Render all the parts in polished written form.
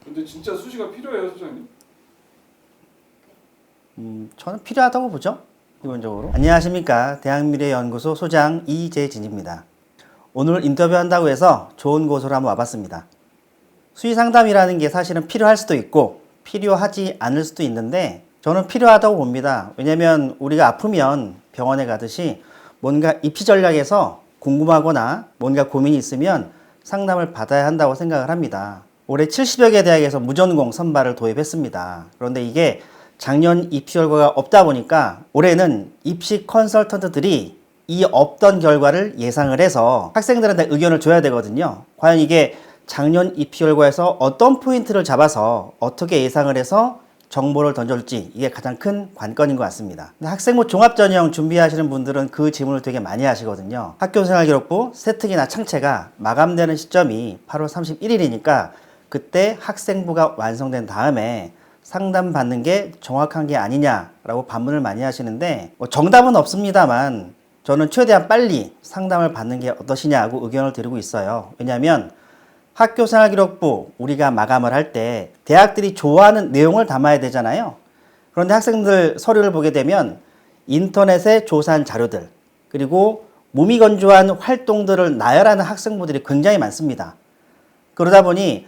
근데 진짜 수시가 필요해요, 소장님? 저는 필요하다고 보죠. 기본적으로. 안녕하십니까. 대학미래연구소 소장 이재진입니다. 오늘 인터뷰한다고 해서 좋은 곳으로 한번 와봤습니다. 수의상담이라는 게 사실은 필요할 수도 있고 필요하지 않을 수도 있는데 저는 필요하다고 봅니다. 왜냐면 우리가 아프면 병원에 가듯이 뭔가 입시 전략에서 궁금하거나 뭔가 고민이 있으면 상담을 받아야 한다고 생각을 합니다. 올해 70여 개 대학에서 무전공 선발을 도입했습니다. 그런데 이게 작년 입시 결과가 없다 보니까 올해는 입시 컨설턴트들이 이 없던 결과를 예상을 해서 학생들한테 의견을 줘야 되거든요. 과연 이게 작년 입시 결과에서 어떤 포인트를 잡아서 어떻게 예상을 해서 정보를 던져줄지 이게 가장 큰 관건인 것 같습니다. 근데 학생부 종합전형 준비하시는 분들은 그 질문을 되게 많이 하시거든요. 학교생활기록부 세특이나 창체가 마감되는 시점이 8월 31일이니까 그때 학생부가 완성된 다음에 상담받는 게 정확한 게 아니냐라고 반문을 많이 하시는데 정답은 없습니다만 저는 최대한 빨리 상담을 받는 게 어떠시냐고 의견을 드리고 있어요. 왜냐하면 학교생활기록부 우리가 마감을 할 때 대학들이 좋아하는 내용을 담아야 되잖아요. 그런데 학생들 서류를 보게 되면 인터넷에 조사한 자료들 그리고 무미건조한 활동들을 나열하는 학생부들이 굉장히 많습니다. 그러다 보니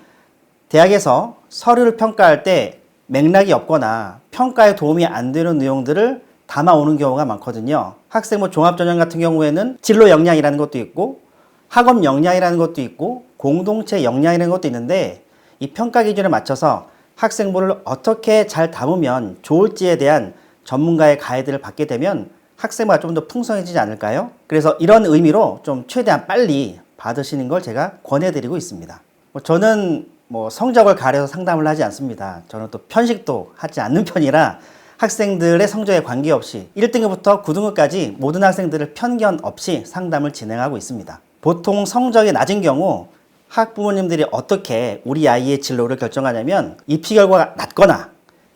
대학에서 서류를 평가할 때 맥락이 없거나 평가에 도움이 안 되는 내용들을 담아오는 경우가 많거든요. 학생부 종합전형 같은 경우에는 진로 역량이라는 것도 있고 학업 역량이라는 것도 있고 공동체 역량이라는 것도 있는데 이 평가 기준에 맞춰서 학생부를 어떻게 잘 담으면 좋을지에 대한 전문가의 가이드를 받게 되면 학생부가 좀 더 풍성해지지 않을까요? 그래서 이런 의미로 좀 최대한 빨리 받으시는 걸 제가 권해드리고 있습니다. 저는 성적을 가려서 상담을 하지 않습니다. 저는 또 편식도 하지 않는 편이라 학생들의 성적에 관계없이 1등급부터 9등급까지 모든 학생들을 편견 없이 상담을 진행하고 있습니다. 보통 성적이 낮은 경우 학부모님들이 어떻게 우리 아이의 진로를 결정하냐면 입시 결과가 낮거나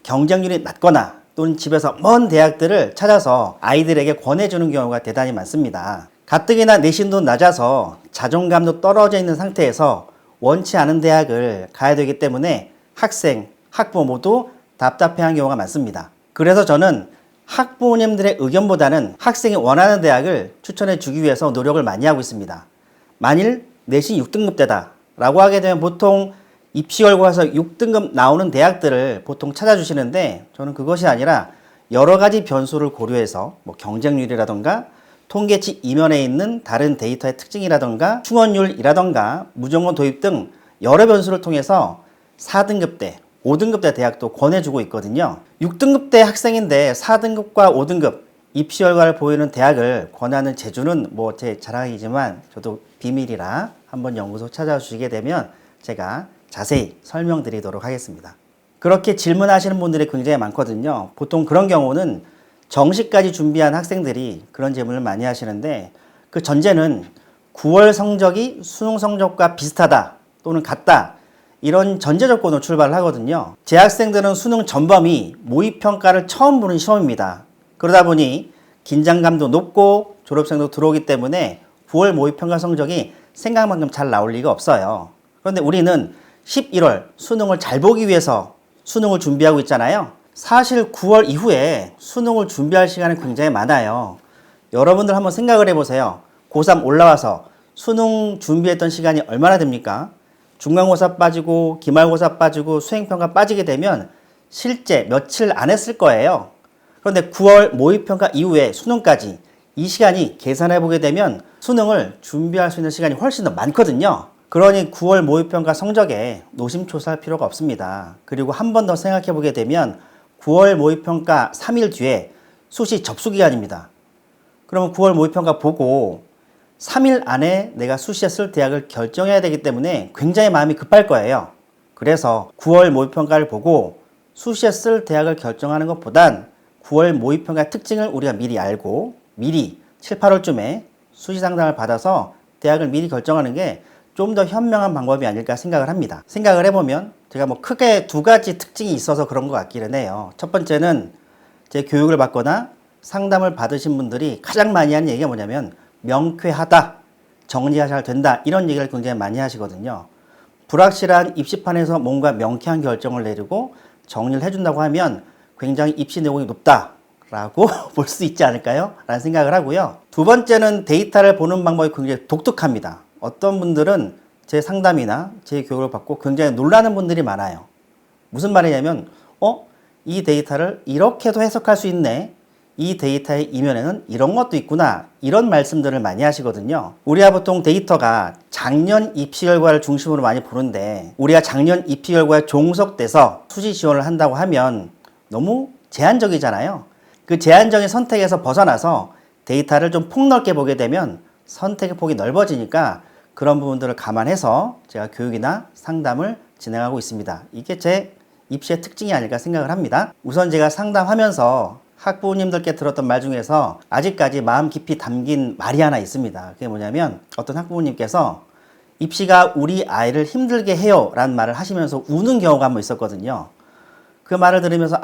경쟁률이 낮거나 또는 집에서 먼 대학들을 찾아서 아이들에게 권해주는 경우가 대단히 많습니다. 가뜩이나 내신도 낮아서 자존감도 떨어져 있는 상태에서 원치 않은 대학을 가야 되기 때문에 학생, 학부모 모두 답답해하는 경우가 많습니다. 그래서 저는 학부모님들의 의견보다는 학생이 원하는 대학을 추천해 주기 위해서 노력을 많이 하고 있습니다. 만일 내신 6등급대다 라고 하게 되면 보통 입시 결과에서 6등급 나오는 대학들을 보통 찾아주시는데 저는 그것이 아니라 여러 가지 변수를 고려해서 경쟁률이라던가 통계치 이면에 있는 다른 데이터의 특징이라던가 충원율이라던가 무조건 도입 등 여러 변수를 통해서 4등급대, 5등급대 대학도 권해주고 있거든요. 6등급대 학생인데 4등급과 5등급 입시 결과를 보이는 대학을 권하는 재주는 제 자랑이지만 저도 비밀이라 한번 연구소 찾아주시게 되면 제가 자세히 설명드리도록 하겠습니다. 그렇게 질문하시는 분들이 굉장히 많거든요. 보통 그런 경우는 정시까지 준비한 학생들이 그런 질문을 많이 하시는데 그 전제는 9월 성적이 수능 성적과 비슷하다 또는 같다 이런 전제 조건으로 출발을 하거든요. 제 학생들은 수능 전범위 모의평가를 처음 보는 시험입니다. 그러다 보니 긴장감도 높고 졸업생도 들어오기 때문에 9월 모의평가 성적이 생각만큼 잘 나올 리가 없어요. 그런데 우리는 11월 수능을 잘 보기 위해서 수능을 준비하고 있잖아요. 사실 9월 이후에 수능을 준비할 시간이 굉장히 많아요. 여러분들 한번 생각을 해보세요. 고3 올라와서 수능 준비했던 시간이 얼마나 됩니까? 중간고사 빠지고 기말고사 빠지고 수행평가 빠지게 되면 실제 며칠 안 했을 거예요. 그런데 9월 모의평가 이후에 수능까지 이 시간이 계산해 보게 되면 수능을 준비할 수 있는 시간이 훨씬 더 많거든요. 그러니 9월 모의평가 성적에 노심초사할 필요가 없습니다. 그리고 한 번 더 생각해 보게 되면 9월 모의평가 3일 뒤에 수시 접수기간입니다. 그러면 9월 모의평가 보고 3일 안에 내가 수시에 쓸 대학을 결정해야 되기 때문에 굉장히 마음이 급할 거예요. 그래서 9월 모의평가를 보고 수시에 쓸 대학을 결정하는 것보단 9월 모의평가 특징을 우리가 미리 알고 미리 7, 8월쯤에 수시 상담을 받아서 대학을 미리 결정하는 게 좀 더 현명한 방법이 아닐까 생각을 합니다. 생각을 해보면 제가 크게 두 가지 특징이 있어서 그런 것 같기는 해요. 첫 번째는 제 교육을 받거나 상담을 받으신 분들이 가장 많이 하는 얘기가 뭐냐면 명쾌하다, 정리가 잘 된다 이런 얘기를 굉장히 많이 하시거든요. 불확실한 입시판에서 뭔가 명쾌한 결정을 내리고 정리를 해준다고 하면 굉장히 입시 내용이 높다라고 볼 수 있지 않을까요? 라는 생각을 하고요. 두 번째는 데이터를 보는 방법이 굉장히 독특합니다. 어떤 분들은 제 상담이나 제 교육을 받고 굉장히 놀라는 분들이 많아요. 무슨 말이냐면 이 데이터를 이렇게도 해석할 수 있네. 이 데이터의 이면에는 이런 것도 있구나. 이런 말씀들을 많이 하시거든요. 우리가 보통 데이터가 작년 입시 결과를 중심으로 많이 보는데 우리가 작년 입시 결과에 종속돼서 수시 지원을 한다고 하면 너무 제한적이잖아요. 그 제한적인 선택에서 벗어나서 데이터를 좀 폭넓게 보게 되면 선택의 폭이 넓어지니까 그런 부분들을 감안해서 제가 교육이나 상담을 진행하고 있습니다. 이게 제 입시의 특징이 아닐까 생각을 합니다. 우선 제가 상담하면서 학부모님들께 들었던 말 중에서 아직까지 마음 깊이 담긴 말이 하나 있습니다. 그게 뭐냐면 어떤 학부모님께서 입시가 우리 아이를 힘들게 해요 라는 말을 하시면서 우는 경우가 한번 있었거든요. 그 말을 들으면서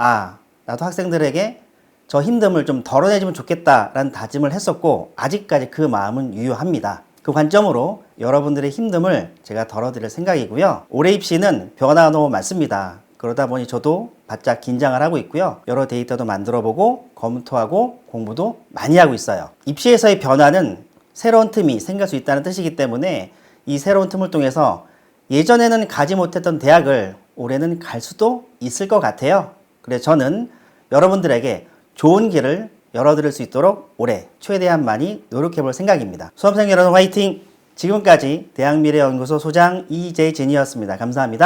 나도 학생들에게 저 힘듦을 좀 덜어내주면 좋겠다라는 다짐을 했었고 아직까지 그 마음은 유효합니다. 그 관점으로 여러분들의 힘듦을 제가 덜어드릴 생각이고요. 올해 입시는 변화가 너무 많습니다. 그러다 보니 저도 바짝 긴장을 하고 있고요. 여러 데이터도 만들어보고 검토하고 공부도 많이 하고 있어요. 입시에서의 변화는 새로운 틈이 생길 수 있다는 뜻이기 때문에 이 새로운 틈을 통해서 예전에는 가지 못했던 대학을 올해는 갈 수도 있을 것 같아요. 그래서 저는 여러분들에게 좋은 길을 열어드릴 수 있도록 올해 최대한 많이 노력해볼 생각입니다. 수험생 여러분 화이팅! 지금까지 대학미래연구소 소장 이재진이었습니다. 감사합니다.